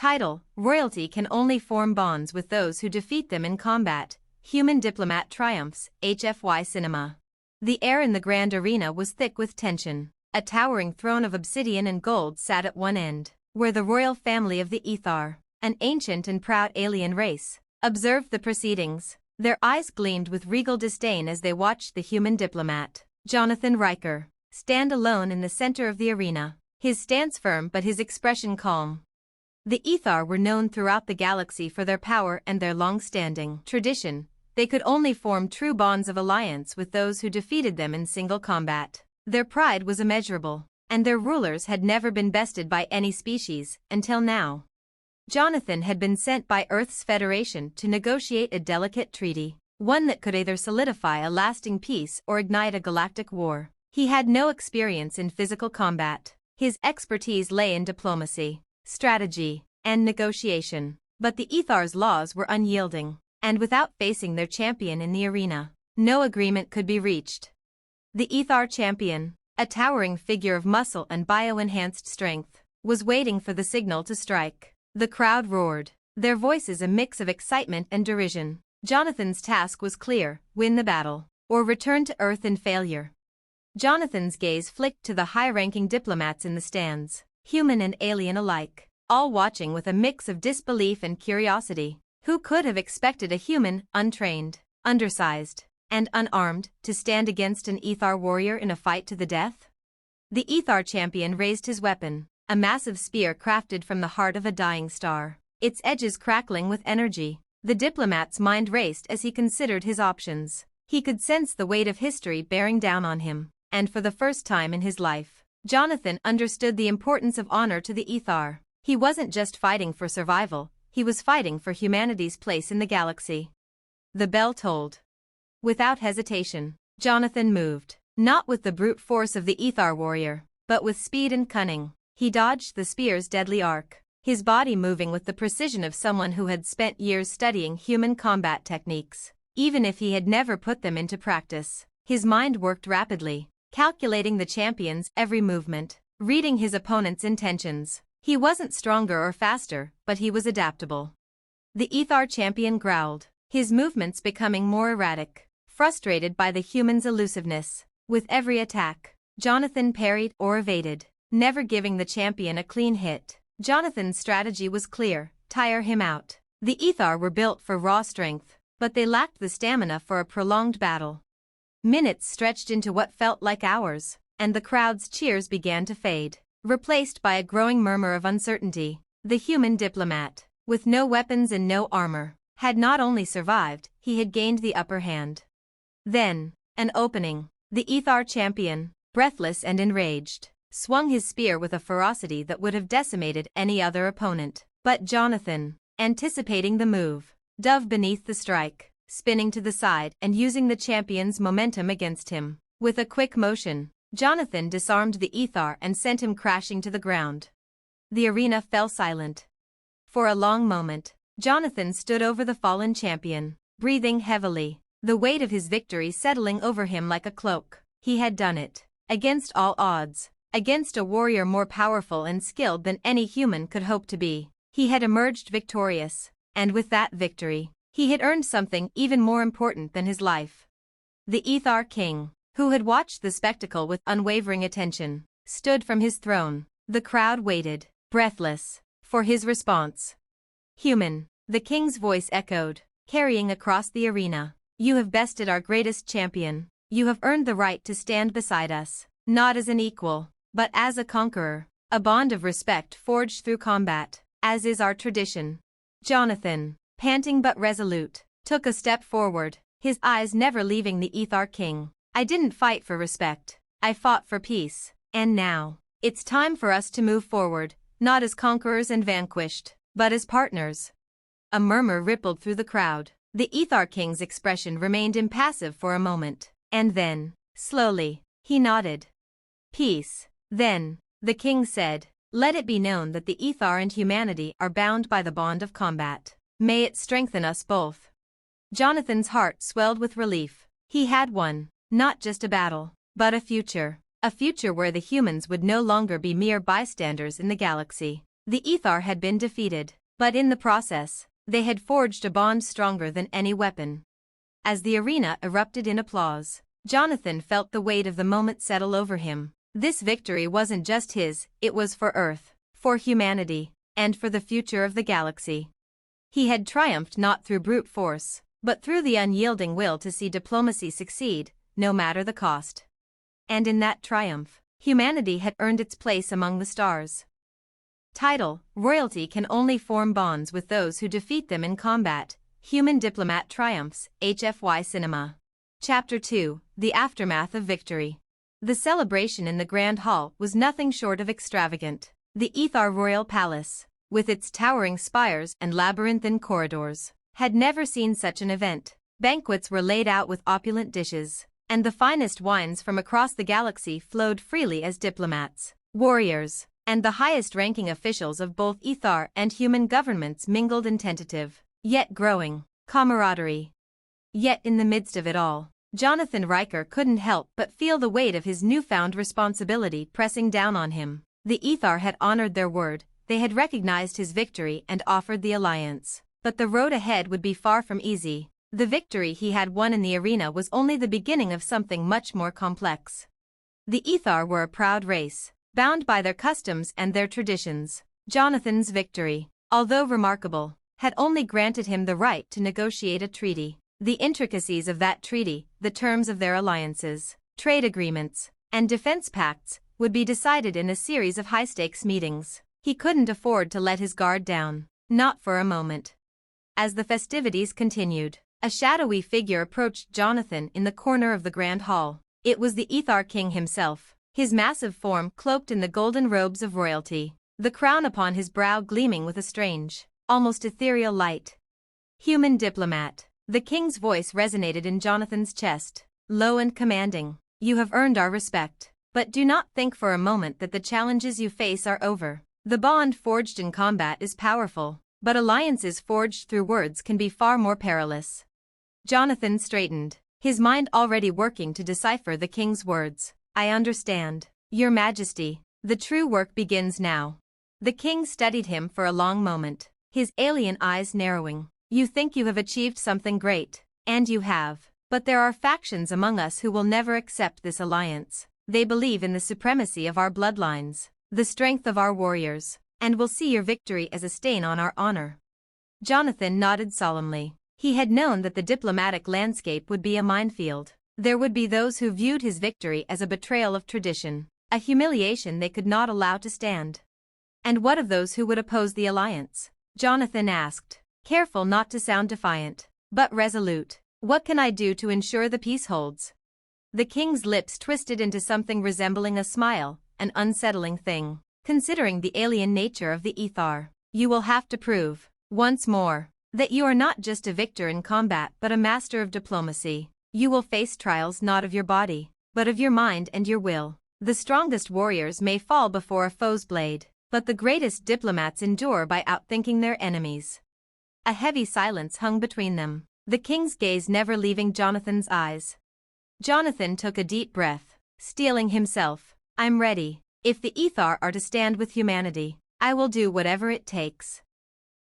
Title: Royalty can only form bonds with those who defeat them in combat. Human Diplomat triumphs, HFY Cinema. The air in the grand arena was thick with tension. A towering throne of obsidian and gold sat at one end, where the royal family of the Ethar, an ancient and proud alien race, observed the proceedings. Their eyes gleamed with regal disdain as they watched the human diplomat, Jonathan Riker, stand alone in the center of the arena, his stance firm but his expression calm. The Ethar were known throughout the galaxy for their power and their long-standing tradition. They could only form true bonds of alliance with those who defeated them in single combat. Their pride was immeasurable, and their rulers had never been bested by any species, until now. Jonathan had been sent by Earth's Federation to negotiate a delicate treaty, one that could either solidify a lasting peace or ignite a galactic war. He had no experience in physical combat. His expertise lay in diplomacy, strategy, and negotiation. But the Ethar's laws were unyielding, and without facing their champion in the arena, no agreement could be reached. The Ethar champion, a towering figure of muscle and bio-enhanced strength, was waiting for the signal to strike. The crowd roared, their voices a mix of excitement and derision. Jonathan's task was clear: win the battle, or return to Earth in failure. Jonathan's gaze flicked to the high-ranking diplomats in the stands, human and alien alike, all watching with a mix of disbelief and curiosity. Who could have expected a human, untrained, undersized, and unarmed, to stand against an Ethar warrior in a fight to the death? The Ethar champion raised his weapon, a massive spear crafted from the heart of a dying star, its edges crackling with energy. The diplomat's mind raced as he considered his options. He could sense the weight of history bearing down on him, and for the first time in his life, Jonathan understood the importance of honor to the Ethar. He wasn't just fighting for survival, he was fighting for humanity's place in the galaxy. The bell tolled. Without hesitation, Jonathan moved, not with the brute force of the Ethar warrior, but with speed and cunning. He dodged the spear's deadly arc, his body moving with the precision of someone who had spent years studying human combat techniques. Even if he had never put them into practice, his mind worked rapidly, calculating the champion's every movement, reading his opponent's intentions. He wasn't stronger or faster, but he was adaptable. The Ethar champion growled, his movements becoming more erratic, frustrated by the human's elusiveness. With every attack, Jonathan parried or evaded, never giving the champion a clean hit. Jonathan's strategy was clear: tire him out. The Ethar were built for raw strength, but they lacked the stamina for a prolonged battle. Minutes stretched into what felt like hours, and the crowd's cheers began to fade, replaced by a growing murmur of uncertainty. The human diplomat, with no weapons and no armor, had not only survived, he had gained the upper hand. Then, an opening. The Ethar champion, breathless and enraged, swung his spear with a ferocity that would have decimated any other opponent. But Jonathan, anticipating the move, dove beneath the strike, spinning to the side and using the champion's momentum against him. With a quick motion, Jonathan disarmed the Ethar and sent him crashing to the ground. The arena fell silent. For a long moment, Jonathan stood over the fallen champion, breathing heavily, the weight of his victory settling over him like a cloak. He had done it, against all odds, against a warrior more powerful and skilled than any human could hope to be. He had emerged victorious, and with that victory, he had earned something even more important than his life. The Ethar king, who had watched the spectacle with unwavering attention, stood from his throne. The crowd waited, breathless, for his response. "Human," the king's voice echoed, carrying across the arena. "You have bested our greatest champion. You have earned the right to stand beside us, not as an equal, but as a conqueror, a bond of respect forged through combat, as is our tradition." Jonathan, panting but resolute, took a step forward, his eyes never leaving the Ethar king. "I didn't fight for respect, I fought for peace, and now, it's time for us to move forward, not as conquerors and vanquished, but as partners." A murmur rippled through the crowd. The Ethar king's expression remained impassive for a moment, and then, slowly, he nodded. "Peace, then," the king said. "Let it be known that the Ethar and humanity are bound by the bond of combat. May it strengthen us both." Jonathan's heart swelled with relief. He had won, not just a battle, but a future where the humans would no longer be mere bystanders in the galaxy. The Ethar had been defeated, but in the process, they had forged a bond stronger than any weapon. As the arena erupted in applause, Jonathan felt the weight of the moment settle over him. This victory wasn't just his, it was for Earth, for humanity, and for the future of the galaxy. He had triumphed not through brute force, but through the unyielding will to see diplomacy succeed, no matter the cost. And in that triumph, humanity had earned its place among the stars. Title: Royalty can only form bonds with those who defeat them in combat. Human Diplomat triumphs, HFY Cinema. Chapter 2: The Aftermath of Victory. The celebration in the Grand Hall was nothing short of extravagant. The Ethar Royal Palace, with its towering spires and labyrinthine corridors, had never seen such an event. Banquets were laid out with opulent dishes, and the finest wines from across the galaxy flowed freely as diplomats, warriors, and the highest-ranking officials of both Ethar and human governments mingled in tentative, yet growing, camaraderie. Yet in the midst of it all, Jonathan Riker couldn't help but feel the weight of his newfound responsibility pressing down on him. The Ethar had honored their word, they had recognized his victory and offered the alliance. But the road ahead would be far from easy. The victory he had won in the arena was only the beginning of something much more complex. The Ethar were a proud race, bound by their customs and their traditions. Jonathan's victory, although remarkable, had only granted him the right to negotiate a treaty. The intricacies of that treaty, the terms of their alliances, trade agreements, and defense pacts, would be decided in a series of high-stakes meetings. He couldn't afford to let his guard down, not for a moment. As the festivities continued, a shadowy figure approached Jonathan in the corner of the Grand Hall. It was the Ethar King himself, his massive form cloaked in the golden robes of royalty, the crown upon his brow gleaming with a strange, almost ethereal light. Human Diplomat. The king's voice resonated in Jonathan's chest, low and commanding. You have earned our respect, but do not think for a moment that the challenges you face are over. The bond forged in combat is powerful, but alliances forged through words can be far more perilous. Jonathan straightened, his mind already working to decipher the king's words. I understand, Your Majesty. The true work begins now. The king studied him for a long moment, his alien eyes narrowing. You think you have achieved something great, and you have, but there are factions among us who will never accept this alliance. They believe in the supremacy of our bloodlines, the strength of our warriors, and will see your victory as a stain on our honor. Jonathan nodded solemnly. He had known that the diplomatic landscape would be a minefield. There would be those who viewed his victory as a betrayal of tradition, a humiliation they could not allow to stand. And what of those who would oppose the alliance? Jonathan asked, careful not to sound defiant, but resolute. What can I do to ensure the peace holds? The king's lips twisted into something resembling a smile, an unsettling thing. Considering the alien nature of the Ethar, you will have to prove, once more, that you are not just a victor in combat but a master of diplomacy. You will face trials not of your body, but of your mind and your will. The strongest warriors may fall before a foe's blade, but the greatest diplomats endure by outthinking their enemies. A heavy silence hung between them, the king's gaze never leaving Jonathan's eyes. Jonathan took a deep breath, steeling himself. I'm ready. If the Ethar are to stand with humanity, I will do whatever it takes.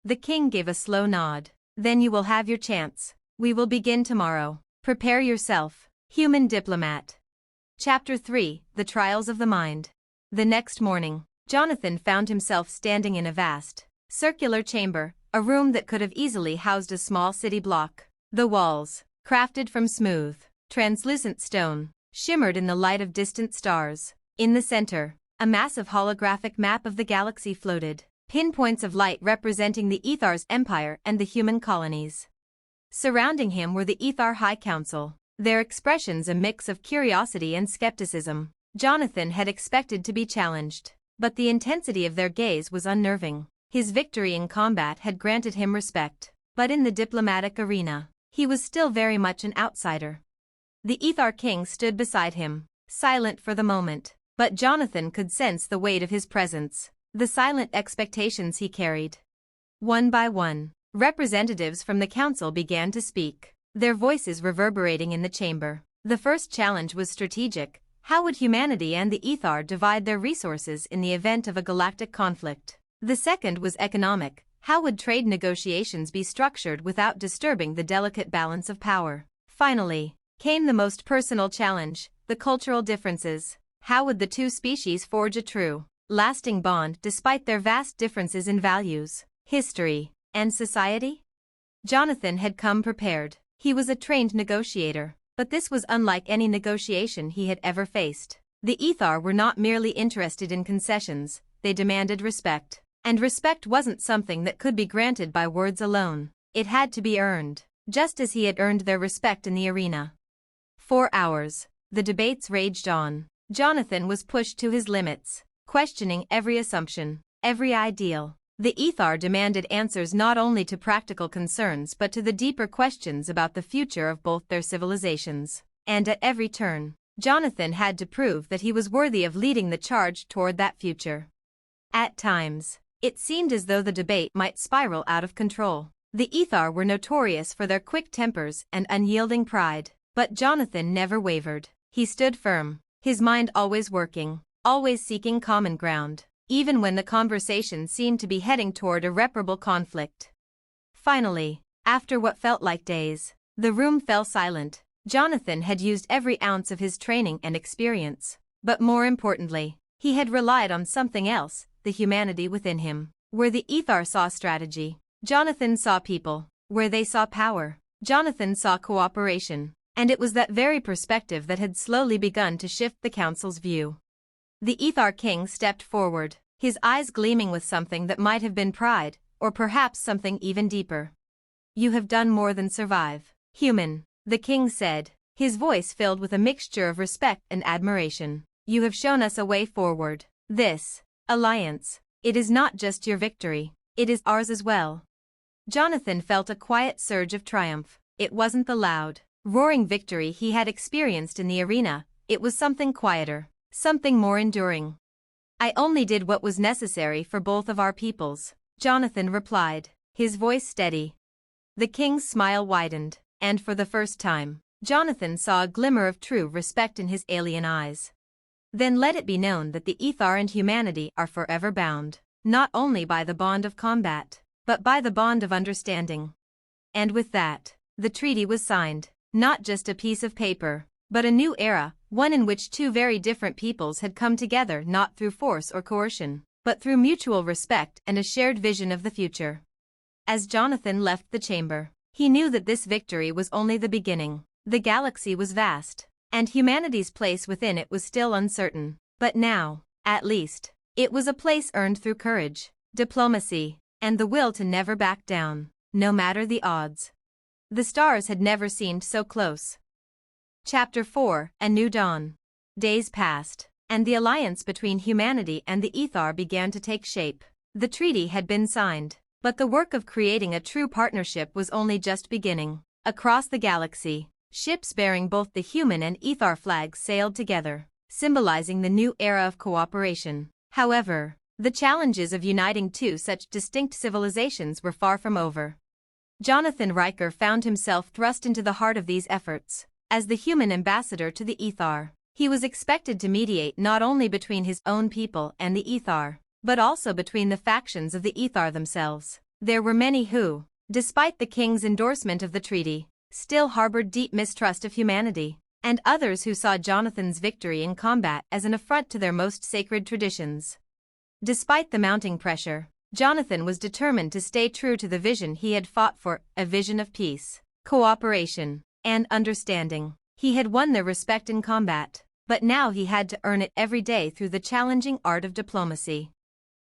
The king gave a slow nod. Then you will have your chance. We will begin tomorrow. Prepare yourself, human diplomat. Chapter 3: The Trials of the Mind. The next morning, Jonathan found himself standing in a vast, circular chamber, a room that could have easily housed a small city block. The walls, crafted from smooth, translucent stone, shimmered in the light of distant stars. In the center, a massive holographic map of the galaxy floated, pinpoints of light representing the Ethar's empire and the human colonies. Surrounding him were the Ethar High Council, their expressions a mix of curiosity and skepticism. Jonathan had expected to be challenged, but the intensity of their gaze was unnerving. His victory in combat had granted him respect, but in the diplomatic arena, he was still very much an outsider. The Ethar King stood beside him, silent for the moment, but Jonathan could sense the weight of his presence, the silent expectations he carried. One by one, representatives from the council began to speak, their voices reverberating in the chamber. The first challenge was strategic. How would humanity and the Ethar divide their resources in the event of a galactic conflict? The second was economic. How would trade negotiations be structured without disturbing the delicate balance of power? Finally, came the most personal challenge, the cultural differences. How would the two species forge a true, lasting bond despite their vast differences in values, history, and society? Jonathan had come prepared. He was a trained negotiator, but this was unlike any negotiation he had ever faced. The Ethar were not merely interested in concessions, they demanded respect. And respect wasn't something that could be granted by words alone. It had to be earned, just as he had earned their respect in the arena. 4 hours. The debates raged on. Jonathan was pushed to his limits, questioning every assumption, every ideal. The Ethar demanded answers not only to practical concerns but to the deeper questions about the future of both their civilizations. And at every turn, Jonathan had to prove that he was worthy of leading the charge toward that future. At times, it seemed as though the debate might spiral out of control. The Ethar were notorious for their quick tempers and unyielding pride, but Jonathan never wavered. He stood firm, his mind always working, always seeking common ground, even when the conversation seemed to be heading toward irreparable conflict. Finally, after what felt like days, the room fell silent. Jonathan had used every ounce of his training and experience, but more importantly, he had relied on something else, the humanity within him. Where the Ethar saw strategy, Jonathan saw people. Where they saw power, Jonathan saw cooperation. And it was that very perspective that had slowly begun to shift the council's view. The Ethar king stepped forward, his eyes gleaming with something that might have been pride, or perhaps something even deeper. "You have done more than survive, human," the king said, his voice filled with a mixture of respect and admiration. "You have shown us a way forward. This alliance, it is not just your victory, it is ours as well." Jonathan felt a quiet surge of triumph. It wasn't the loud, roaring victory he had experienced in the arena, it was something quieter, something more enduring. "I only did what was necessary for both of our peoples," Jonathan replied, his voice steady. The king's smile widened, and for the first time, Jonathan saw a glimmer of true respect in his alien eyes. "Then let it be known that the Ethar and humanity are forever bound, not only by the bond of combat, but by the bond of understanding." And with that, the treaty was signed, not just a piece of paper, but a new era, one in which two very different peoples had come together not through force or coercion, but through mutual respect and a shared vision of the future. As Jonathan left the chamber, he knew that this victory was only the beginning. The galaxy was vast, and humanity's place within it was still uncertain. But now, at least, it was a place earned through courage, diplomacy, and the will to never back down, no matter the odds. The stars had never seemed so close. Chapter 4: A New Dawn. Days passed, and the alliance between humanity and the Ethar began to take shape. The treaty had been signed, but the work of creating a true partnership was only just beginning. Across the galaxy, ships bearing both the human and Ethar flags sailed together, symbolizing the new era of cooperation. However, the challenges of uniting two such distinct civilizations were far from over. Jonathan Riker found himself thrust into the heart of these efforts. As the human ambassador to the Ethar, he was expected to mediate not only between his own people and the Ethar, but also between the factions of the Ethar themselves. There were many who, despite the king's endorsement of the treaty, still harbored deep mistrust of humanity, and others who saw Jonathan's victory in combat as an affront to their most sacred traditions. Despite the mounting pressure, Jonathan was determined to stay true to the vision he had fought for, a vision of peace, cooperation, and understanding. He had won their respect in combat, but now he had to earn it every day through the challenging art of diplomacy.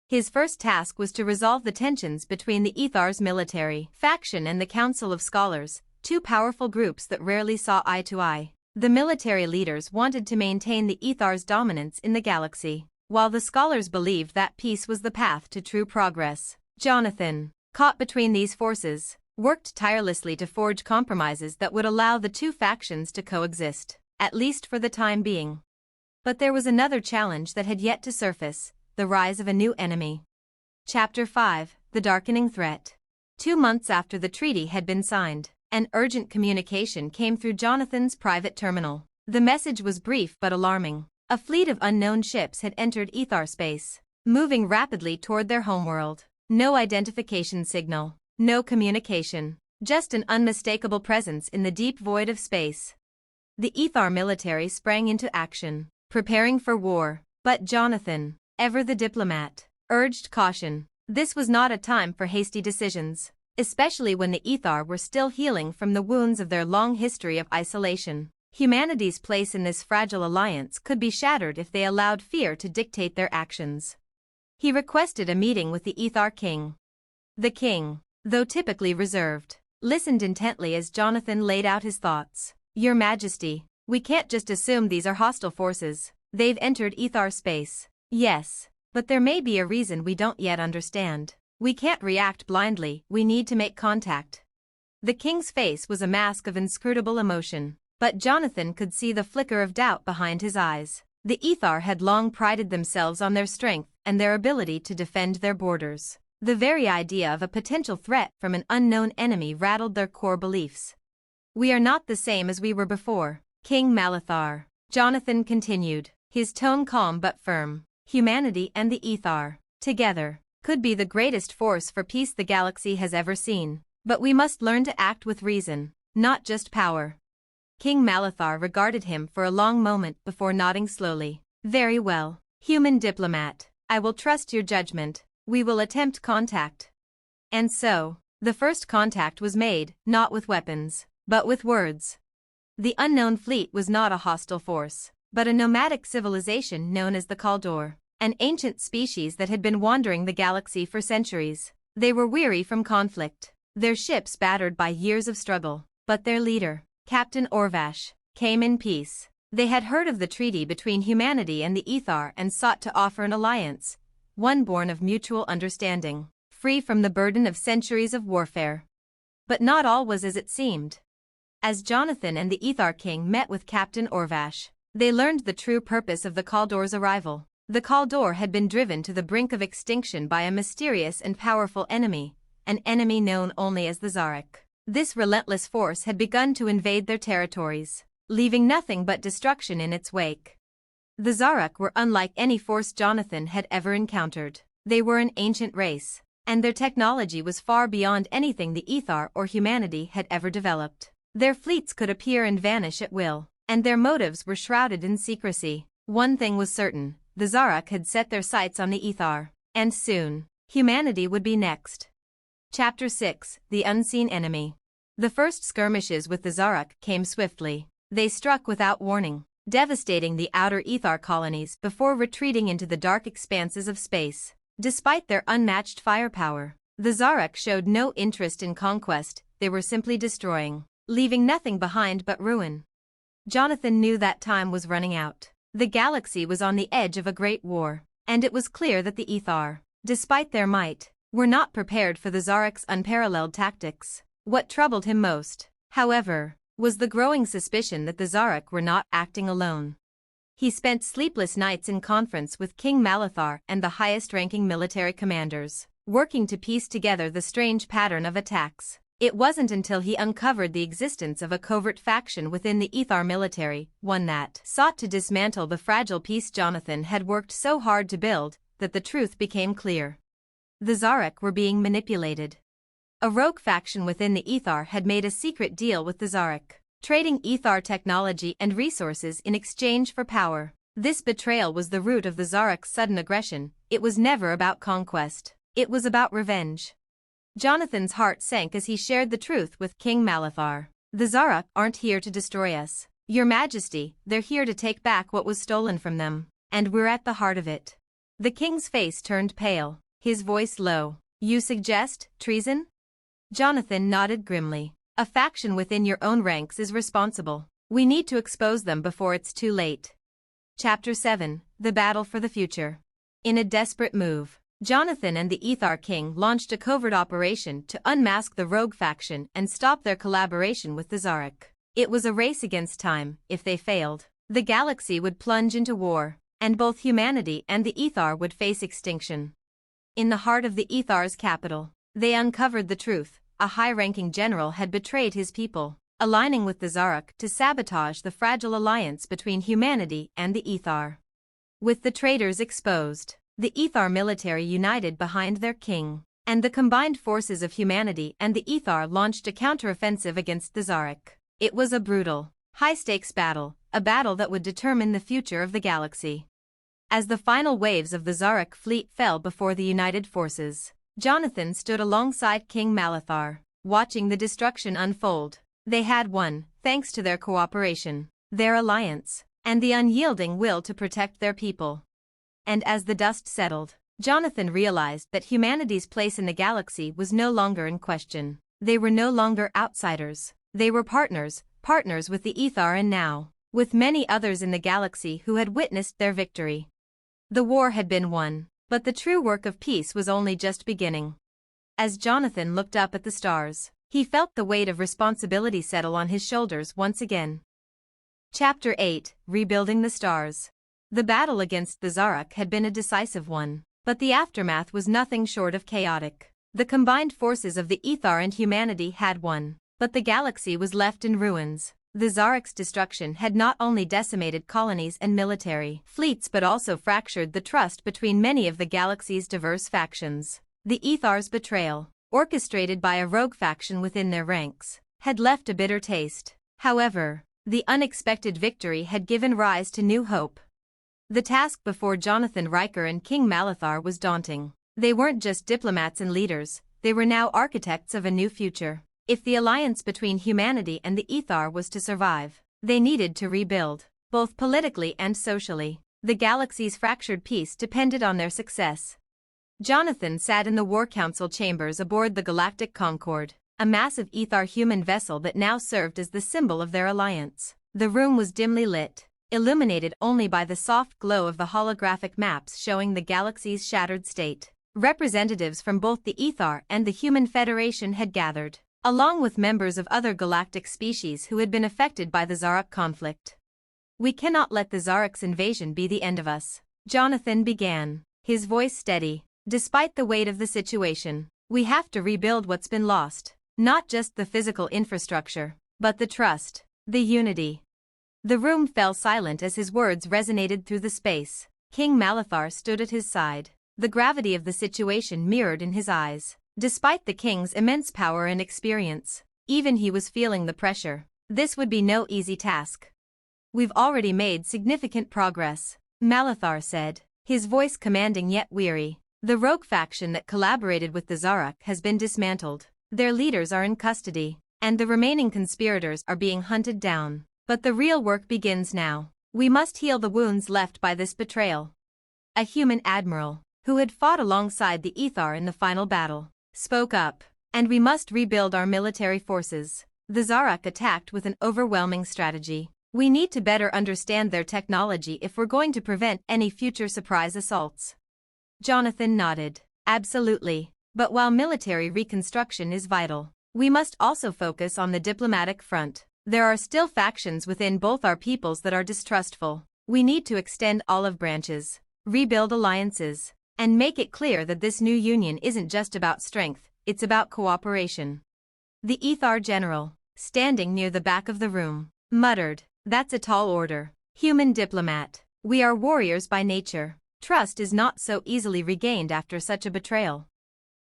His first task was to resolve the tensions between the Ethar's military faction and the Council of Scholars, two powerful groups that rarely saw eye to eye. The military leaders wanted to maintain the Ethar's dominance in the galaxy, while the scholars believed that peace was the path to true progress. Jonathan, caught between these forces, worked tirelessly to forge compromises that would allow the two factions to coexist, at least for the time being. But there was another challenge that had yet to surface: the rise of a new enemy. Chapter 5: The Darkening Threat. 2 months after the treaty had been signed, an urgent communication came through Jonathan's private terminal. The message was brief but alarming. A fleet of unknown ships had entered Ethar space. moving rapidly toward their homeworld. No identification signal, no communication, just an unmistakable presence in the deep void of space. The Ethar military sprang into action, preparing for war, but Jonathan, ever the diplomat, urged caution. This was not a time for hasty decisions, especially when the Ethar were still healing from the wounds of their long history of isolation. Humanity's place in this fragile alliance could be shattered if they allowed fear to dictate their actions. He requested a meeting with the Ethar king. The king, though typically reserved, listened intently as Jonathan laid out his thoughts. Your Majesty, we can't just assume these are hostile forces. They've entered Ethar space. Yes, but there may be a reason we don't yet understand. We can't react blindly, we need to make contact. The king's face was a mask of inscrutable emotion, but Jonathan could see the flicker of doubt behind his eyes. The Ethar had long prided themselves on their strength and their ability to defend their borders. The very idea of a potential threat from an unknown enemy rattled their core beliefs. We are not the same as we were before, King Malithar, Jonathan continued, his tone calm but firm. Humanity and the Ethar, together, could be the greatest force for peace the galaxy has ever seen. But we must learn to act with reason, not just power. King Malithar regarded him for a long moment before nodding slowly. Very well, human diplomat, I will trust your judgment. We will attempt contact. And so, the first contact was made, not with weapons, but with words. The unknown fleet was not a hostile force, but a nomadic civilization known as the Kaldor, an ancient species that had been wandering the galaxy for centuries. They were weary from conflict, their ships battered by years of struggle, but their leader, Captain Orvash, came in peace. They had heard of the treaty between humanity and the Ethar and sought to offer an alliance, one born of mutual understanding, free from the burden of centuries of warfare. But not all was as it seemed. As Jonathan and the Ethar king met with Captain Orvash, they learned the true purpose of the Kaldor's arrival. The Kaldor had been driven to the brink of extinction by a mysterious and powerful enemy, an enemy known only as the Zarak. This relentless force had begun to invade their territories, leaving nothing but destruction in its wake. The Zarak were unlike any force Jonathan had ever encountered. They were an ancient race, and their technology was far beyond anything the Ethar or humanity had ever developed. Their fleets could appear and vanish at will, and their motives were shrouded in secrecy. One thing was certain, the Zarak had set their sights on the Ethar, and soon, humanity would be next. Chapter 6, The Unseen Enemy. The first skirmishes with the Zarak came swiftly. They struck without warning, devastating the outer Ethar colonies before retreating into the dark expanses of space. Despite their unmatched firepower, the Zarak showed no interest in conquest, they were simply destroying, leaving nothing behind but ruin. Jonathan knew that time was running out. The galaxy was on the edge of a great war, and it was clear that the Ethar, despite their might, were not prepared for the Zarak's unparalleled tactics. What troubled him most, however, was the growing suspicion that the Zarak were not acting alone. He spent sleepless nights in conference with King Malithar and the highest-ranking military commanders, working to piece together the strange pattern of attacks. It wasn't until he uncovered the existence of a covert faction within the Ethar military, one that sought to dismantle the fragile peace Jonathan had worked so hard to build, that the truth became clear. The Zarak were being manipulated. A rogue faction within the Ethar had made a secret deal with the Zarak, trading Ethar technology and resources in exchange for power. This betrayal was the root of the Zarak's sudden aggression. It was never about conquest. It was about revenge. Jonathan's heart sank as he shared the truth with King Malithar. The Zarak aren't here to destroy us, Your Majesty, they're here to take back what was stolen from them, and we're at the heart of it. The king's face turned pale, his voice low. You suggest treason? Jonathan nodded grimly. A faction within your own ranks is responsible. We need to expose them before it's too late. Chapter 7, The Battle for the Future. In a desperate move, Jonathan and the Ethar king launched a covert operation to unmask the rogue faction and stop their collaboration with the Zarak. It was a race against time. If they failed, the galaxy would plunge into war, and both humanity and the Ethar would face extinction. In the heart of the Ethar's capital, they uncovered the truth. A high-ranking general had betrayed his people, aligning with the Zarak to sabotage the fragile alliance between humanity and the Ethar. With the traitors exposed, The Ethar military united behind their king, and the combined forces of humanity and the Ethar launched a counteroffensive against the Zarok. It was a brutal, high-stakes battle, a battle that would determine the future of the galaxy. As the final waves of the Zarok fleet fell before the united forces, Jonathan stood alongside King Malithar, watching the destruction unfold. They had won, thanks to their cooperation, their alliance, and the unyielding will to protect their people. And as the dust settled, Jonathan realized that humanity's place in the galaxy was no longer in question. They were no longer outsiders. They were partners with the Ethar and now, with many others in the galaxy who had witnessed their victory. The war had been won, but the true work of peace was only just beginning. As Jonathan looked up at the stars, he felt the weight of responsibility settle on his shoulders once again. Chapter 8: Rebuilding the Stars. The battle against the Zarok had been a decisive one, but the aftermath was nothing short of chaotic. The combined forces of the Ethar and humanity had won, but the galaxy was left in ruins. The Zarok's destruction had not only decimated colonies and military fleets but also fractured the trust between many of the galaxy's diverse factions. The Ethar's betrayal, orchestrated by a rogue faction within their ranks, had left a bitter taste. However, the unexpected victory had given rise to new hope. The task before Jonathan Riker and King Malithar was daunting. They weren't just diplomats and leaders, they were now architects of a new future. If the alliance between humanity and the Ethar was to survive, they needed to rebuild, both politically and socially. The galaxy's fractured peace depended on their success. Jonathan sat in the War Council chambers aboard the Galactic Concorde, a massive Ethar human vessel that now served as the symbol of their alliance. The room was dimly lit, illuminated only by the soft glow of the holographic maps showing the galaxy's shattered state. Representatives from both the Ethar and the Human Federation had gathered, along with members of other galactic species who had been affected by the Zarok conflict. "We cannot let the Zarok's invasion be the end of us," Jonathan began, his voice steady. "Despite the weight of the situation, we have to rebuild what's been lost, not just the physical infrastructure, but the trust, the unity." The room fell silent as his words resonated through the space. King Malithar stood at his side, the gravity of the situation mirrored in his eyes. Despite the king's immense power and experience, even he was feeling the pressure. This would be no easy task. "We've already made significant progress," Malithar said, his voice commanding yet weary. "The rogue faction that collaborated with the Zarok has been dismantled. Their leaders are in custody, and the remaining conspirators are being hunted down. But the real work begins now. We must heal the wounds left by this betrayal." A human admiral, who had fought alongside the Ethar in the final battle, spoke up. "And we must rebuild our military forces. The Zarok attacked with an overwhelming strategy. We need to better understand their technology if we're going to prevent any future surprise assaults." Jonathan nodded. "Absolutely. But while military reconstruction is vital, we must also focus on the diplomatic front. There are still factions within both our peoples that are distrustful. We need to extend olive branches, rebuild alliances, and make it clear that this new union isn't just about strength, it's about cooperation." The Ethar general, standing near the back of the room, muttered, "That's a tall order. Human diplomat, we are warriors by nature. Trust is not so easily regained after such a betrayal."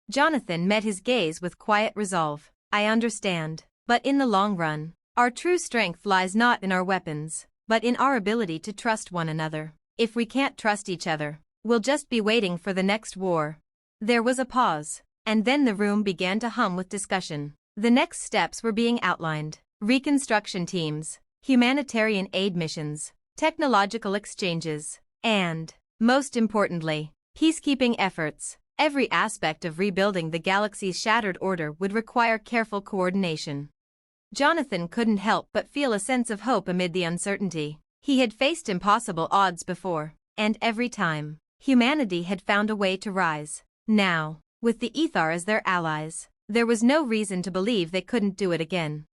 Jonathan met his gaze with quiet resolve. "I understand, but in the long run, our true strength lies not in our weapons, but in our ability to trust one another. If we can't trust each other, we'll just be waiting for the next war." There was a pause, and then the room began to hum with discussion. The next steps were being outlined: reconstruction teams, humanitarian aid missions, technological exchanges, and, most importantly, peacekeeping efforts. Every aspect of rebuilding the galaxy's shattered order would require careful coordination. Jonathan couldn't help but feel a sense of hope amid the uncertainty. He had faced impossible odds before, and every time, humanity had found a way to rise. Now, with the Ethar as their allies, there was no reason to believe they couldn't do it again.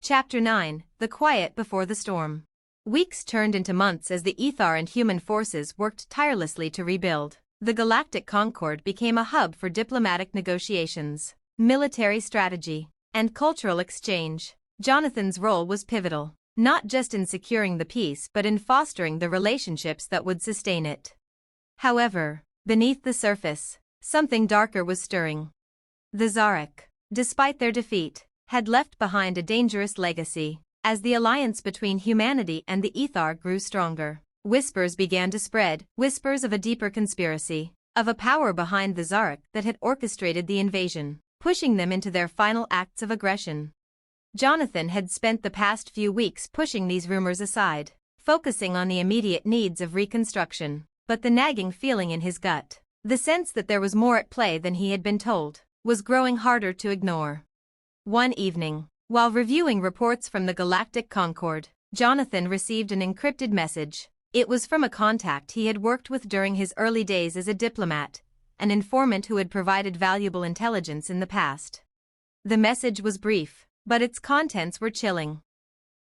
Chapter 9: The Quiet Before the Storm. Weeks turned into months as the Ethar and human forces worked tirelessly to rebuild. The Galactic Concorde became a hub for diplomatic negotiations, military strategy, and cultural exchange. Jonathan's role was pivotal, not just in securing the peace but in fostering the relationships that would sustain it. However, Beneath the surface, something darker was stirring. The Zarak, despite their defeat, had left behind a dangerous legacy. As the alliance between humanity and the Ethar grew stronger, whispers began to spread, whispers of a deeper conspiracy, of a power behind the Zarak that had orchestrated the invasion, pushing them into their final acts of aggression. Jonathan had spent the past few weeks pushing these rumors aside, focusing on the immediate needs of reconstruction, but the nagging feeling in his gut, the sense that there was more at play than he had been told, was growing harder to ignore. One evening, while reviewing reports from the Galactic Concord, Jonathan received an encrypted message. It was from a contact he had worked with during his early days as a diplomat, an informant who had provided valuable intelligence in the past. The message was brief, but its contents were chilling.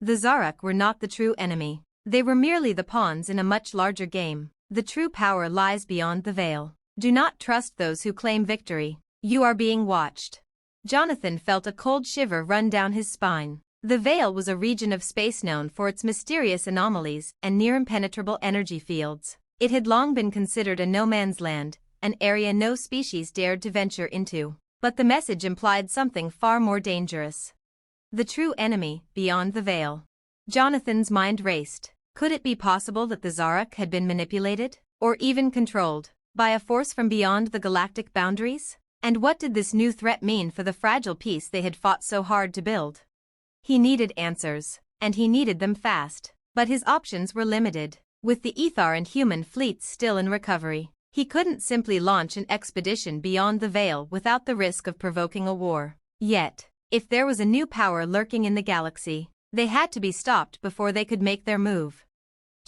The Zarak were not the true enemy. They were merely the pawns in a much larger game. The true power lies beyond the veil. Do not trust those who claim victory. You are being watched. Jonathan felt a cold shiver run down his spine. The Veil was a region of space known for its mysterious anomalies and near-impenetrable energy fields. It had long been considered a no-man's land, an area no species dared to venture into. But the message implied something far more dangerous. The true enemy, beyond the Veil. Jonathan's mind raced. Could it be possible that the Zarak had been manipulated, or even controlled, by a force from beyond the galactic boundaries? And what did this new threat mean for the fragile peace they had fought so hard to build? He needed answers, and he needed them fast. But his options were limited. With the Ethar and human fleets still in recovery, he couldn't simply launch an expedition beyond the Veil without the risk of provoking a war. Yet, if there was a new power lurking in the galaxy, they had to be stopped before they could make their move.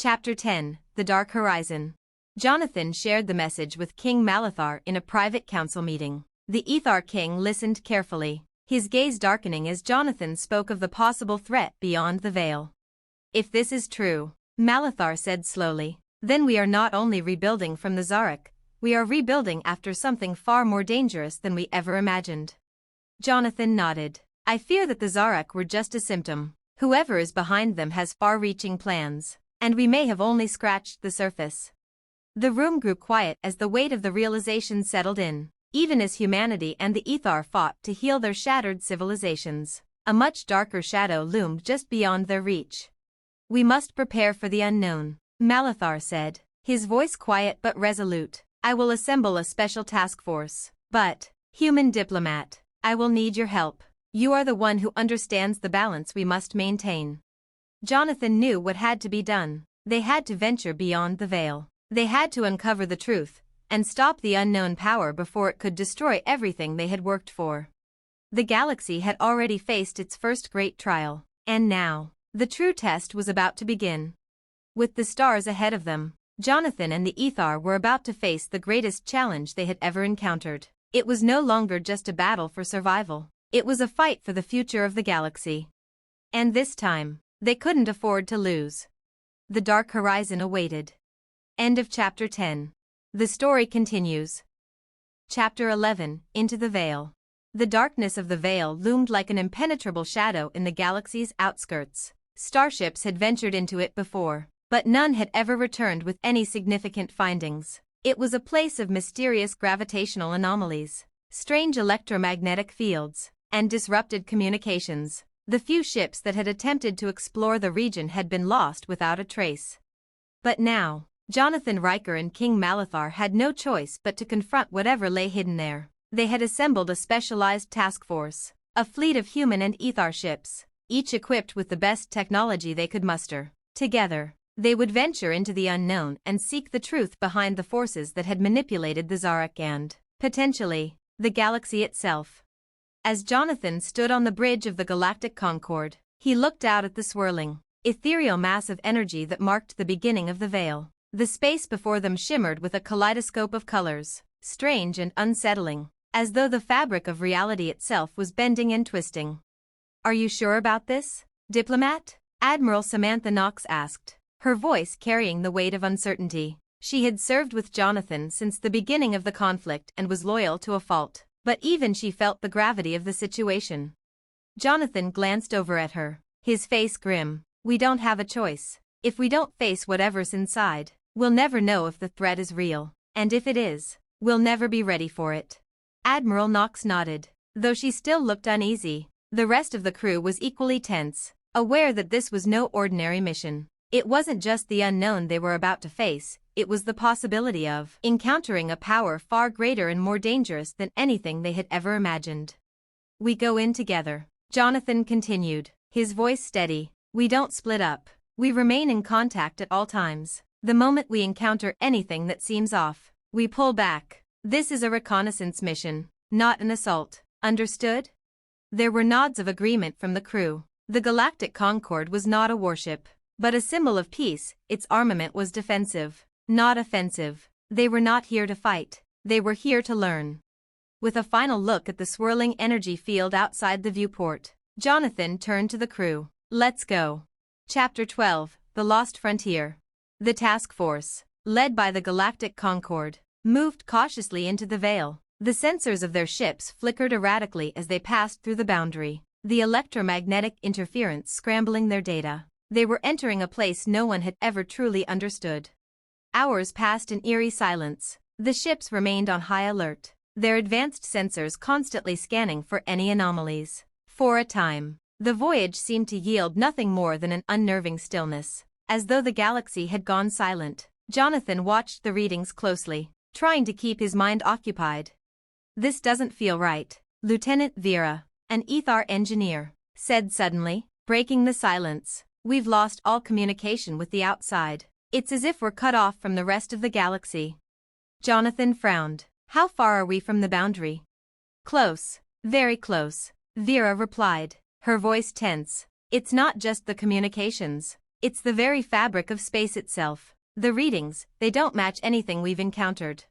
Chapter 10, The Dark Horizon. Jonathan shared the message with King Malithar in a private council meeting. The Ethar King listened carefully, his gaze darkening as Jonathan spoke of the possible threat beyond the Veil. If this is true, Malithar said slowly, then we are not only rebuilding from the Zarak, we are rebuilding after something far more dangerous than we ever imagined. Jonathan nodded. I fear that the Zarak were just a symptom. Whoever is behind them has far-reaching plans, and we may have only scratched the surface. The room grew quiet as the weight of the realization settled in. Even as humanity and the Ethar fought to heal their shattered civilizations, a much darker shadow loomed just beyond their reach. We must prepare for the unknown, Malithar said, his voice quiet but resolute. I will assemble a special task force. But, human diplomat, I will need your help. You are the one who understands the balance we must maintain. Jonathan knew what had to be done. They had to venture beyond the Veil. They had to uncover the truth and stop the unknown power before it could destroy everything they had worked for. The galaxy had already faced its first great trial, and now, the true test was about to begin. With the stars ahead of them, Jonathan and the Ethar were about to face the greatest challenge they had ever encountered. It was no longer just a battle for survival. It was a fight for the future of the galaxy. And this time, they couldn't afford to lose. The dark horizon awaited. End of Chapter 10. The story continues. Chapter 11, Into the Veil. The darkness of the Veil loomed like an impenetrable shadow in the galaxy's outskirts. Starships had ventured into it before, but none had ever returned with any significant findings. It was a place of mysterious gravitational anomalies, strange electromagnetic fields, and disrupted communications. The few ships that had attempted to explore the region had been lost without a trace. But now, Jonathan Riker and King Malithar had no choice but to confront whatever lay hidden there. They had assembled a specialized task force, a fleet of human and Ethar ships, each equipped with the best technology they could muster. Together, they would venture into the unknown and seek the truth behind the forces that had manipulated the Zarak and, potentially, the galaxy itself. As Jonathan stood on the bridge of the Galactic Concord, he looked out at the swirling, ethereal mass of energy that marked the beginning of the Veil. The space before them shimmered with a kaleidoscope of colors, strange and unsettling, as though the fabric of reality itself was bending and twisting. Are you sure about this, Diplomat? Admiral Samantha Knox asked, her voice carrying the weight of uncertainty. She had served with Jonathan since the beginning of the conflict and was loyal to a fault, but even she felt the gravity of the situation. Jonathan glanced over at her, his face grim. We don't have a choice. If we don't face whatever's inside, we'll never know if the threat is real. And if it is, we'll never be ready for it. Admiral Knox nodded. Though she still looked uneasy, the rest of the crew was equally tense, aware that this was no ordinary mission. It wasn't just the unknown they were about to face, it was the possibility of encountering a power far greater and more dangerous than anything they had ever imagined. We go in together, Jonathan continued, his voice steady. We don't split up. We remain in contact at all times. The moment we encounter anything that seems off, we pull back. This is a reconnaissance mission, not an assault. Understood? There were nods of agreement from the crew. The Galactic Concorde was not a warship, but a symbol of peace. Its armament was defensive, not offensive. They were not here to fight. They were here to learn. With a final look at the swirling energy field outside the viewport, Jonathan turned to the crew. Let's go. Chapter 12, The Lost Frontier. The task force, led by the Galactic Concorde, moved cautiously into the veil. The sensors of their ships flickered erratically as they passed through the boundary, the electromagnetic interference scrambling their data. They were entering a place no one had ever truly understood. Hours passed in eerie silence. The ships remained on high alert, their advanced sensors constantly scanning for any anomalies. For a time, the voyage seemed to yield nothing more than an unnerving stillness, as though the galaxy had gone silent. Jonathan watched the readings closely, trying to keep his mind occupied. This doesn't feel right, Lieutenant Vera, an Ethar engineer, said suddenly, breaking the silence. We've lost all communication with the outside. It's as if we're cut off from the rest of the galaxy. Jonathan frowned. How far are we from the boundary? Close, very close, Vera replied, her voice tense. It's not just the communications. It's the very fabric of space itself. The readings, they don't match anything we've encountered.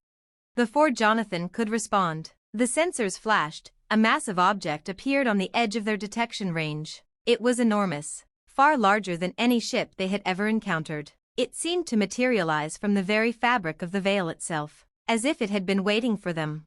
Before Jonathan could respond, the sensors flashed. A massive object appeared on the edge of their detection range. It was enormous, far larger than any ship they had ever encountered. It seemed to materialize from the very fabric of the veil itself, as if it had been waiting for them.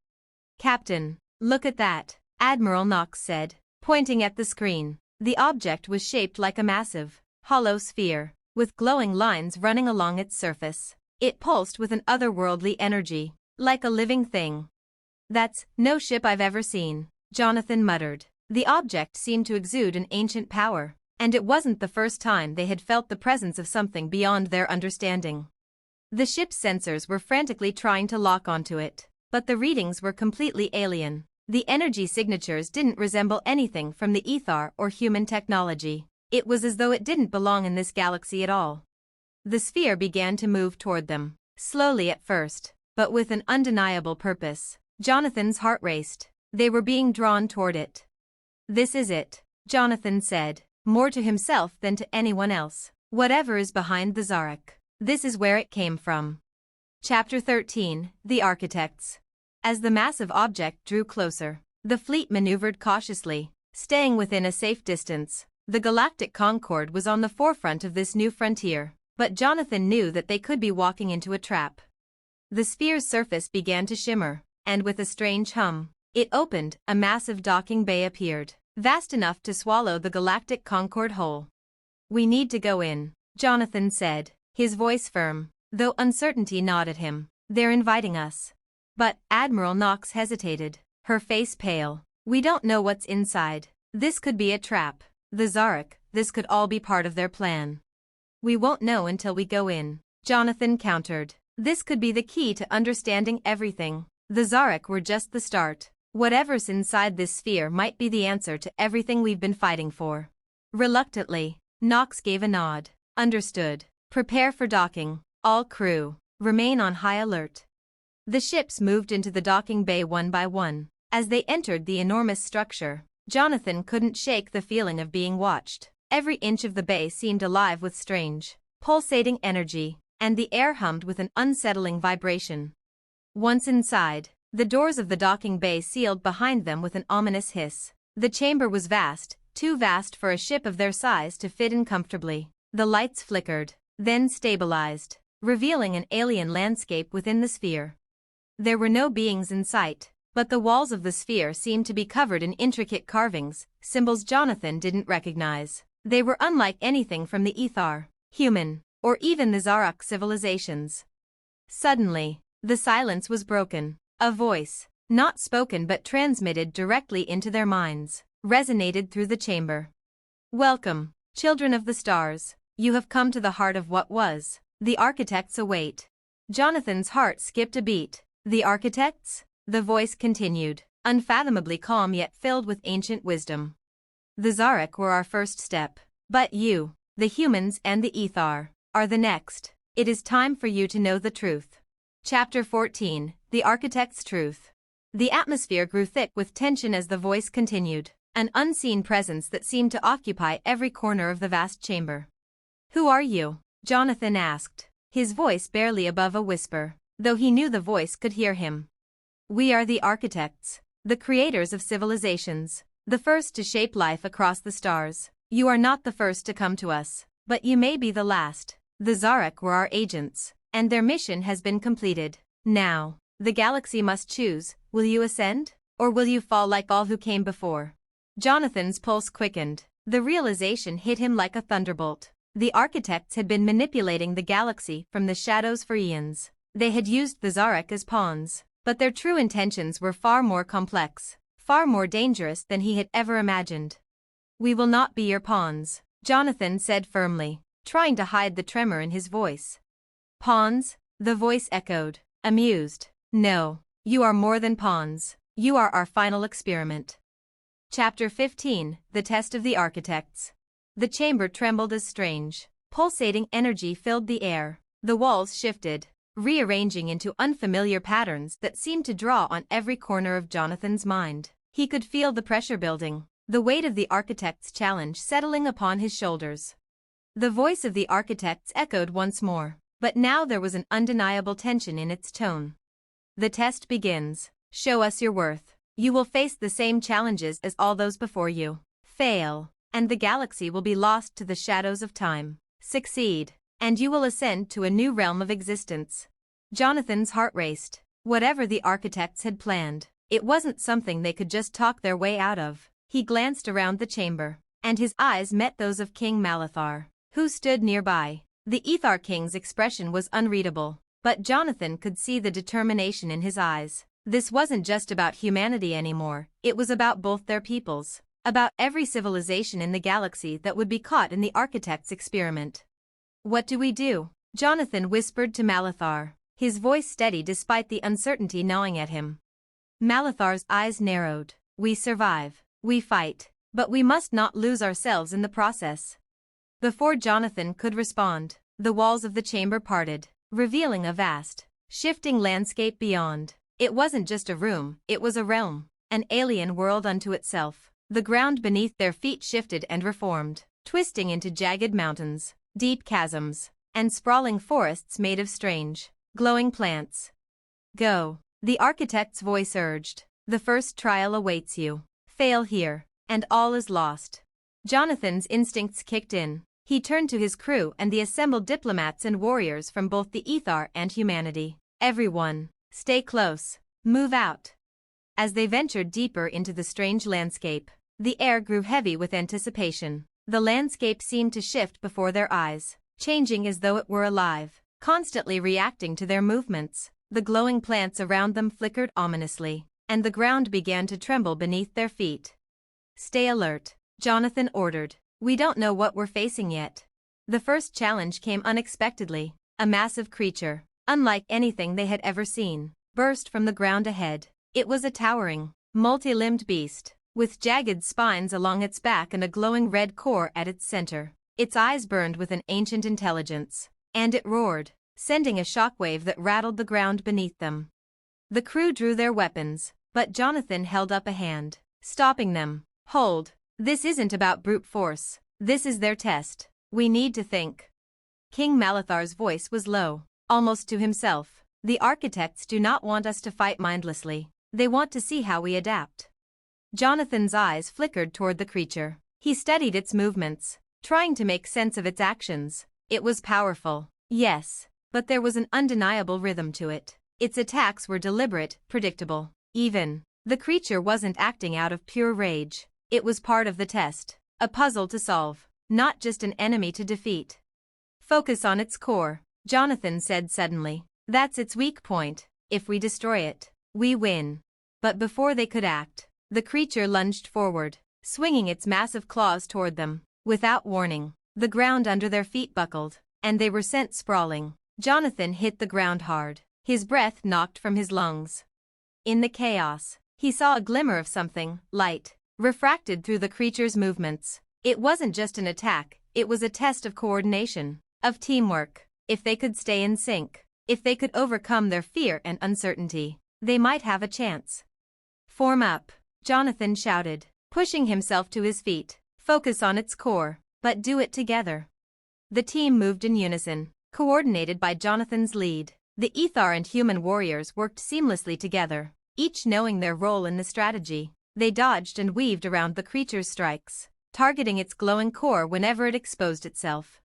Captain, look at that, Admiral Knox said, pointing at the screen. The object was shaped like a massive, hollow sphere, with glowing lines running along its surface. It pulsed with an otherworldly energy, like a living thing. That's no ship I've ever seen, Jonathan muttered. The object seemed to exude an ancient power, and it wasn't the first time they had felt the presence of something beyond their understanding. The ship's sensors were frantically trying to lock onto it, but the readings were completely alien. The energy signatures didn't resemble anything from the Ethar or human technology. It was as though it didn't belong in this galaxy at all. The sphere began to move toward them, slowly at first, but with an undeniable purpose. Jonathan's heart raced. They were being drawn toward it. This is it, Jonathan said, more to himself than to anyone else. Whatever is behind the Zarak, this is where it came from. Chapter 13, The Architects. As the massive object drew closer, the fleet maneuvered cautiously, staying within a safe distance. The Galactic Concorde was on the forefront of this new frontier, but Jonathan knew that they could be walking into a trap. The sphere's surface began to shimmer, and with a strange hum, it opened. A massive docking bay appeared, vast enough to swallow the Galactic Concorde whole. We need to go in, Jonathan said, his voice firm, though uncertainty gnawed at him. They're inviting us. But Admiral Knox hesitated, her face pale. We don't know what's inside. This could be a trap. The Zarak, this could all be part of their plan. We won't know until we go in, Jonathan countered. This could be the key to understanding everything. The Zarak were just the start. Whatever's inside this sphere might be the answer to everything we've been fighting for. Reluctantly, Knox gave a nod. Understood. Prepare for docking. All crew, remain on high alert. The ships moved into the docking bay one by one. As they entered the enormous structure, Jonathan couldn't shake the feeling of being watched. Every inch of the bay seemed alive with strange, pulsating energy, and the air hummed with an unsettling vibration. Once inside, the doors of the docking bay sealed behind them with an ominous hiss. The chamber was vast, too vast for a ship of their size to fit in comfortably. The lights flickered, then stabilized, revealing an alien landscape within the sphere. There were no beings in sight, but the walls of the sphere seemed to be covered in intricate carvings, symbols Jonathan didn't recognize. They were unlike anything from the Ethar, human, or even the Zarak civilizations. Suddenly, The silence was broken. A voice, not spoken but transmitted directly into their minds, resonated through the chamber. Welcome, children of the stars. You have come to the heart of what was. The architects await. Jonathan's heart skipped a beat. The architects? The voice continued, unfathomably calm yet filled with ancient wisdom. The Zarek were our first step. But you, the humans and the Ethar, are the next. It is time for you to know the truth. Chapter 14, The Architect's Truth. The atmosphere grew thick with tension as the voice continued, an unseen presence that seemed to occupy every corner of the vast chamber. Who are you? Jonathan asked, his voice barely above a whisper, though he knew the voice could hear him. We are the architects, the creators of civilizations, the first to shape life across the stars. You are not the first to come to us, but you may be the last. The Zarek were our agents, and their mission has been completed. Now, the galaxy must choose, will you ascend, or will you fall like all who came before? Jonathan's pulse quickened. The realization hit him like a thunderbolt. The architects had been manipulating the galaxy from the shadows for eons. They had used the Zarek as pawns, but their true intentions were far more complex, far more dangerous than he had ever imagined. We will not be your pawns, Jonathan said firmly, trying to hide the tremor in his voice. Pawns? The voice echoed, amused. No, you are more than pawns. You are our final experiment. Chapter 15, The Test of the Architects. The chamber trembled as strange, pulsating energy filled the air. The walls shifted, rearranging into unfamiliar patterns that seemed to draw on every corner of Jonathan's mind. He could feel the pressure building, the weight of the architect's challenge settling upon his shoulders. The voice of the architects echoed once more, but now there was an undeniable tension in its tone. The test begins. Show us your worth. You will face the same challenges as all those before you. Fail, and the galaxy will be lost to the shadows of time. Succeed, and you will ascend to a new realm of existence. Jonathan's heart raced. Whatever the architects had planned, it wasn't something they could just talk their way out of. He glanced around the chamber, and his eyes met those of King Malithar, who stood nearby. The Ethar King's expression was unreadable, but Jonathan could see the determination in his eyes. This wasn't just about humanity anymore, it was about both their peoples, about every civilization in the galaxy that would be caught in the architect's experiment. What do we do? Jonathan whispered to Malithar, his voice steady despite the uncertainty gnawing at him. Malithar's eyes narrowed. We survive. We fight. But we must not lose ourselves in the process. Before Jonathan could respond, the walls of the chamber parted, revealing a vast, shifting landscape beyond. It wasn't just a room, it was a realm, an alien world unto itself. The ground beneath their feet shifted and reformed, twisting into jagged mountains, deep chasms, and sprawling forests made of strange, glowing plants. Go, the architect's voice urged. The first trial awaits you. Fail here, and all is lost. Jonathan's instincts kicked in. He turned to his crew and the assembled diplomats and warriors from both the Ethar and humanity. Everyone, stay close. Move out. As they ventured deeper into the strange landscape, the air grew heavy with anticipation. The landscape seemed to shift before their eyes, changing as though it were alive, constantly reacting to their movements. The glowing plants around them flickered ominously, and the ground began to tremble beneath their feet. Stay alert, Jonathan ordered. We don't know what we're facing yet. The first challenge came unexpectedly. A massive creature, unlike anything they had ever seen, burst from the ground ahead. It was a towering, multi-limbed beast, with jagged spines along its back and a glowing red core at its center. Its eyes burned with an ancient intelligence, and it roared, sending a shockwave that rattled the ground beneath them. The crew drew their weapons, but Jonathan held up a hand, stopping them. Hold. This isn't about brute force. This is their test. We need to think. King Malithar's voice was low, almost to himself. The architects do not want us to fight mindlessly. They want to see how we adapt. Jonathan's eyes flickered toward the creature. He studied its movements, trying to make sense of its actions. It was powerful, yes, but there was an undeniable rhythm to it. Its attacks were deliberate, predictable. Even, the creature wasn't acting out of pure rage. It was part of the test, a puzzle to solve, not just an enemy to defeat. Focus on its core, Jonathan said suddenly. That's its weak point. If we destroy it, we win. But before they could act, the creature lunged forward, swinging its massive claws toward them. Without warning, the ground under their feet buckled, and they were sent sprawling. Jonathan hit the ground hard, his breath knocked from his lungs. In the chaos, he saw a glimmer of something, light, refracted through the creature's movements. It wasn't just an attack, it was a test of coordination, of teamwork. If they could stay in sync, if they could overcome their fear and uncertainty, they might have a chance. Form up, Jonathan shouted, pushing himself to his feet. Focus on its core, but do it together. The team moved in unison, coordinated by Jonathan's lead. The Ethar and human warriors worked seamlessly together, each knowing their role in the strategy. They dodged and weaved around the creature's strikes, targeting its glowing core whenever it exposed itself.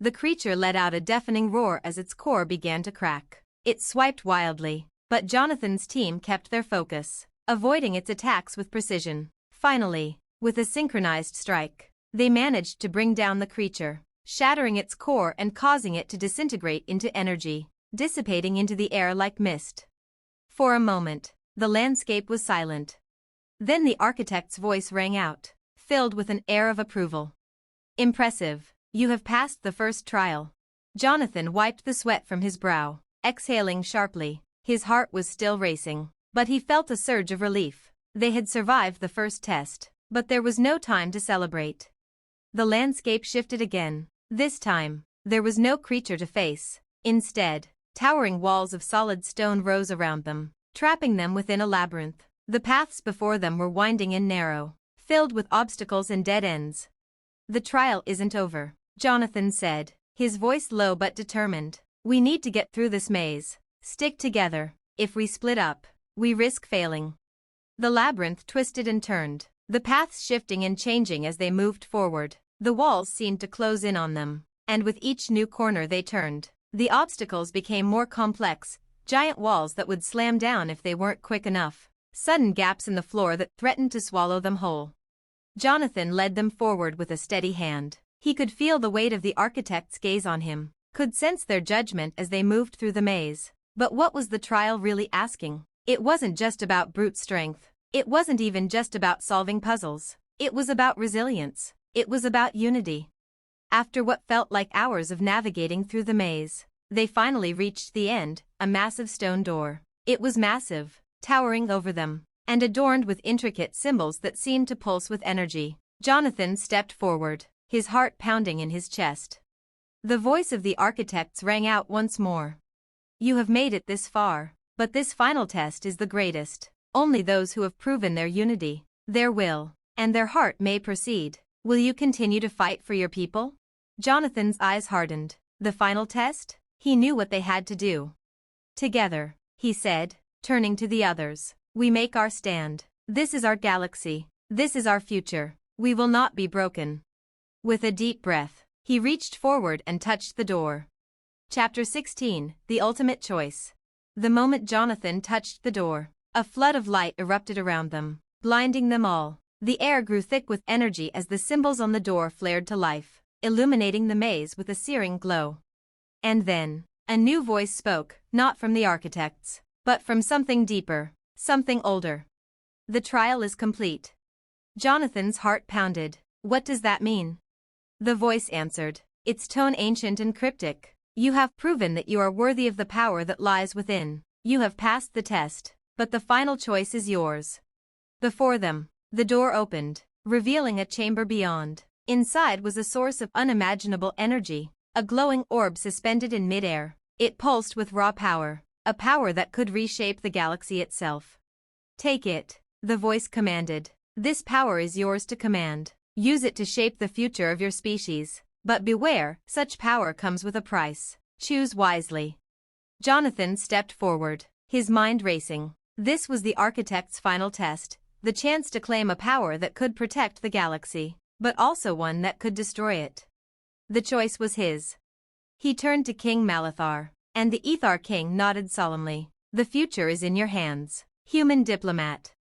The creature let out a deafening roar as its core began to crack. It swiped wildly, but Jonathan's team kept their focus, avoiding its attacks with precision. Finally, with a synchronized strike, they managed to bring down the creature, shattering its core and causing it to disintegrate into energy, dissipating into the air like mist. For a moment, the landscape was silent. Then the architect's voice rang out, filled with an air of approval. Impressive. You have passed the first trial. Jonathan wiped the sweat from his brow, exhaling sharply. His heart was still racing, but he felt a surge of relief. They had survived the first test, but there was no time to celebrate. The landscape shifted again. This time, there was no creature to face. Instead, towering walls of solid stone rose around them, trapping them within a labyrinth. The paths before them were winding and narrow, filled with obstacles and dead ends. The trial isn't over, Jonathan said, his voice low but determined. We need to get through this maze. Stick together. If we split up, we risk failing. The labyrinth twisted and turned, the paths shifting and changing as they moved forward. The walls seemed to close in on them, and with each new corner they turned, the obstacles became more complex, giant walls that would slam down if they weren't quick enough, sudden gaps in the floor that threatened to swallow them whole. Jonathan led them forward with a steady hand. He could feel the weight of the architect's gaze on him, could sense their judgment as they moved through the maze. But what was the trial really asking? It wasn't just about brute strength. It wasn't even just about solving puzzles. It was about resilience. It was about unity. After what felt like hours of navigating through the maze, they finally reached the end, a massive stone door. It was massive, towering over them, and adorned with intricate symbols that seemed to pulse with energy. Jonathan stepped forward, his heart pounding in his chest. The voice of the architects rang out once more. You have made it this far, but this final test is the greatest. Only those who have proven their unity, their will, and their heart may proceed. Will you continue to fight for your people? Jonathan's eyes hardened. The final test? He knew what they had to do. Together, he said, turning to the others, we make our stand. This is our galaxy. This is our future. We will not be broken. With a deep breath, he reached forward and touched the door. Chapter 16, The Ultimate Choice. The moment Jonathan touched the door, a flood of light erupted around them, blinding them all. The air grew thick with energy as the symbols on the door flared to life, illuminating the maze with a searing glow. And then, a new voice spoke, not from the architects, but from something deeper, something older. The trial is complete. Jonathan's heart pounded. What does that mean? The voice answered, its tone ancient and cryptic. You have proven that you are worthy of the power that lies within. You have passed the test, but the final choice is yours. Before them, the door opened, revealing a chamber beyond. Inside was a source of unimaginable energy, a glowing orb suspended in midair. It pulsed with raw power, a power that could reshape the galaxy itself. Take it, the voice commanded. This power is yours to command. Use it to shape the future of your species. But beware, such power comes with a price. Choose wisely. Jonathan stepped forward, his mind racing. This was the architect's final test, the chance to claim a power that could protect the galaxy, but also one that could destroy it. The choice was his. He turned to King Malithar, and the Ethar King nodded solemnly. The future is in your hands, human diplomat.